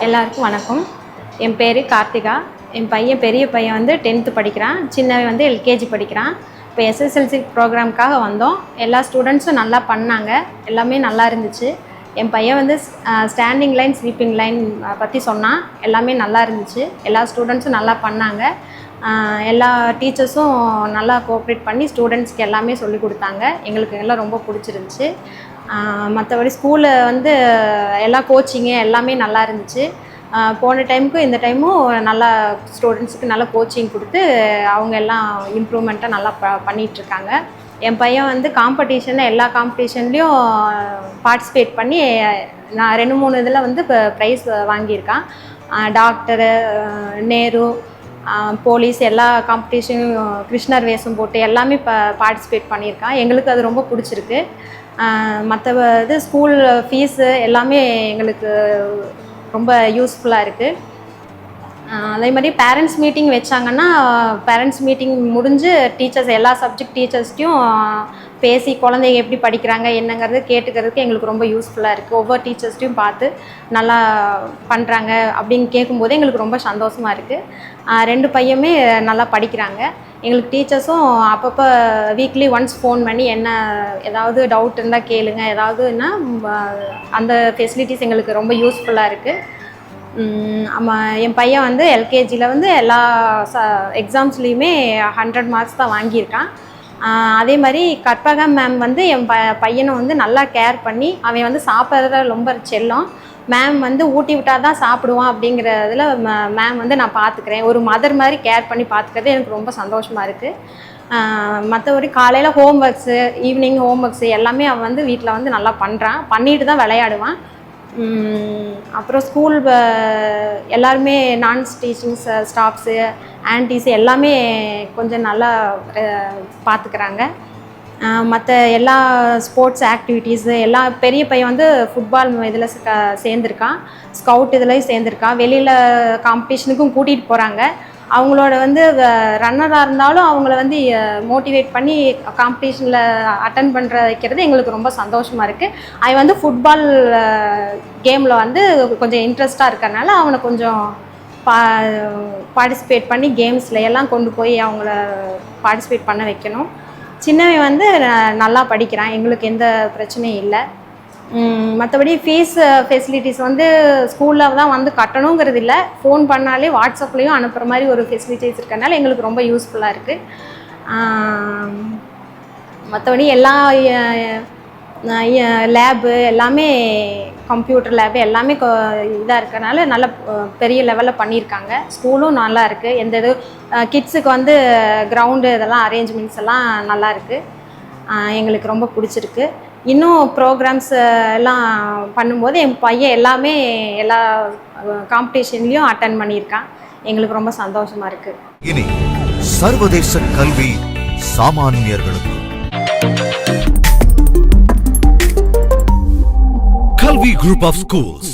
எல்லாருக்கும் வணக்கம். என் பேர் கார்த்திகா. என் பெரிய பையன் வந்து 10th படிக்கிறான். சின்னவன் வந்து எல்கேஜி படிக்கிறான். இப்போ எஸ்எஸ்எல்சி ப்ரோக்ராம்க்காக வந்தோம். எல்லா ஸ்டூடெண்ட்ஸும் நல்லா பண்ணாங்க. எல்லாமே நல்லா இருந்துச்சு. என் பையன் வந்து ஸ்டாண்டிங் லைன், ஸ்லீப்பிங் லைன் பற்றி சொன்னான். எல்லாமே நல்லா இருந்துச்சு. எல்லா ஸ்டூடெண்ட்ஸும் நல்லா பண்ணாங்க. எல்லா டீச்சர்ஸும் நல்லா கோஆப்ரேட் பண்ணி ஸ்டூடெண்ட்ஸ்க்கு எல்லாமே சொல்லிக் கொடுத்தாங்க. எங்களுக்கு எல்லாம் ரொம்ப பிடிச்சிருந்துச்சி. மற்றபடி ஸ்கூலில் வந்து எல்லா கோச்சிங்கு எல்லாமே நல்லா இருந்துச்சு. போன டைமுக்கும் இந்த டைமும் நல்லா ஸ்டூடெண்ட்ஸுக்கு நல்லா கோச்சிங் கொடுத்து அவங்க எல்லாம் இம்ப்ரூவ்மெண்ட்டாக நல்லா பண்ணிகிட்ருக்காங்க. என் பையன் வந்து எல்லா காம்படிஷன்லேயும் பார்ட்டிசிபேட் பண்ணி நான் 2-3 இதில் வந்து இப்போ ப்ரைஸ் வாங்கியிருக்கான். டாக்டரு, நேரு, போலீஸ் எல்லா காம்படிஷனும் கிருஷ்ணர் வேஷம் போட்டு எல்லாமே இப்போ பார்ட்டிசிபேட் பண்ணியிருக்கான். எங்களுக்கு அது ரொம்ப பிடிச்சிருக்கு. மற்ற இது ஸ்கூல் ஃபீஸு எல்லாமே எங்களுக்கு ரொம்ப யூஸ்ஃபுல்லாக இருக்குது. அதே மாதிரி பேரண்ட்ஸ் மீட்டிங் வச்சாங்கன்னா பேரண்ட்ஸ் மீட்டிங் முடிஞ்சு எல்லா சப்ஜெக்ட் டீச்சர்ஸ்ட்டையும் பேசி குழந்தைங்க எப்படி படிக்கிறாங்க என்னங்கிறது கேட்டுக்கிறதுக்கு எங்களுக்கு ரொம்ப யூஸ்ஃபுல்லாக இருக்குது. ஒவ்வொரு டீச்சர்ஸ்ட்டையும் பார்த்து நல்லா பண்ணுறாங்க அப்படின்னு கேட்கும்போது எங்களுக்கு ரொம்ப சந்தோஷமாக இருக்குது. 2 பையனுமே நல்லா படிக்கிறாங்க. எங்களுக்கு டீச்சர்ஸும் அப்பப்போ வீக்லி ஒன்ஸ் ஃபோன் பண்ணி ஏதாவது டவுட் இருந்தால் கேளுங்க, ஏதாவதுன்னா அந்த ஃபெசிலிட்டிஸ் எங்களுக்கு ரொம்ப யூஸ்ஃபுல்லாக இருக்குது. என் பையன் வந்து எல்கேஜியில் வந்து எல்லா எக்ஸாம்ஸ்லேயுமே 100 மார்க்ஸ் தான் வாங்கியிருக்கான். அதே மாதிரி கற்பகா மேம் வந்து என் பையனை வந்து நல்லா கேர் பண்ணி அவன் வந்து சாப்பிட்றத ரொம்ப செல்லம். மேம் வந்து ஊட்டி விட்டால் தான் சாப்பிடுவான் அப்படிங்கிறதுல மேம் வந்து நான் பார்த்துக்கிறேன். ஒரு மதர் மாதிரி கேர் பண்ணி பார்த்துக்கிறது எனக்கு ரொம்ப சந்தோஷமாக இருக்குது. மற்றபடி காலையில் home works, evening home works எல்லாமே அவன் வந்து வீட்டில் வந்து நல்லா பண்ணுறான். பண்ணிட்டு தான் விளையாடுவான். அப்புறம் ஸ்கூல் எல்லாருமே டீச்சிங் ஸ்டாஃப்ஸு, ஆன்டிஸு எல்லாமே கொஞ்சம் நல்லா பார்த்துக்கிறாங்க. மற்ற எல்லா ஸ்போர்ட்ஸ் ஆக்டிவிட்டீஸு பெரிய பையன் வந்து ஃபுட்பால் இதில் சேர்ந்துருக்கான். ஸ்கவுட் இதுலேயும் சேர்ந்துருக்கான். வெளியில் காம்படிஷனுக்கும் கூட்டிகிட்டு போகிறாங்க. அவங்களோட வந்து ரன்னராக இருந்தாலும் அவங்கள வந்து மோட்டிவேட் பண்ணி காம்படிஷனில் அட்டன் பண்ணுற வைக்கிறது எங்களுக்கு ரொம்ப சந்தோஷமாக இருக்குது. அவன் வந்து ஃபுட்பால் கேமில் வந்து கொஞ்சம் இன்ட்ரெஸ்ட்டாக இருக்கிறனால அவனை கொஞ்சம் பார்ட்டிசிபேட் பண்ணி கேம்ஸில் எல்லாம் கொண்டு போய் அவங்கள பார்ட்டிசிபேட் பண்ண வைக்கணும். சின்னவன் வந்து நல்லா படிக்கிறான். எங்களுக்கு எந்த பிரச்சனையும் இல்லை. மற்றபடி ஃபீஸ் ஃபெசிலிட்டிஸ் வந்து ஸ்கூலில் தான் வந்து கட்டணுங்கிறது இல்லை. ஃபோன் பண்ணாலே வாட்ஸ்அப்லேயும் அனுப்புகிற மாதிரி ஒரு ஃபெசிலிட்டிஸ் இருக்கிறனால எங்களுக்கு ரொம்ப யூஸ்ஃபுல்லாக இருக்குது. மற்றபடி எல்லா லேபு எல்லாமே கம்ப்யூட்டர் லேபு எல்லாமே இதாக இருக்கிறனால நல்ல பெரிய லெவலில் பண்ணியிருக்காங்க. ஸ்கூலும் நல்லா இருக்குது. எந்த இது கிட்ஸுக்கு வந்து கிரவுண்டு இதெல்லாம் அரேஞ்ச்மெண்ட்ஸ் எல்லாம் நல்லா இருக்குது. எங்களுக்கு ரொம்ப பிடிச்சிருக்கு. இன்னும் ப்ரோக்ராம்ஸ் எல்லாம் பண்ணும்போது என் பையன் எல்லா காம்படிஷன்லேயும் அட்டன் பண்ணியிருக்கான். எங்களுக்கு ரொம்ப சந்தோஷமாக இருக்குது. இனி சர்வதேச கல்வி சாமானியர்களுக்கு Kalvi Group of Schools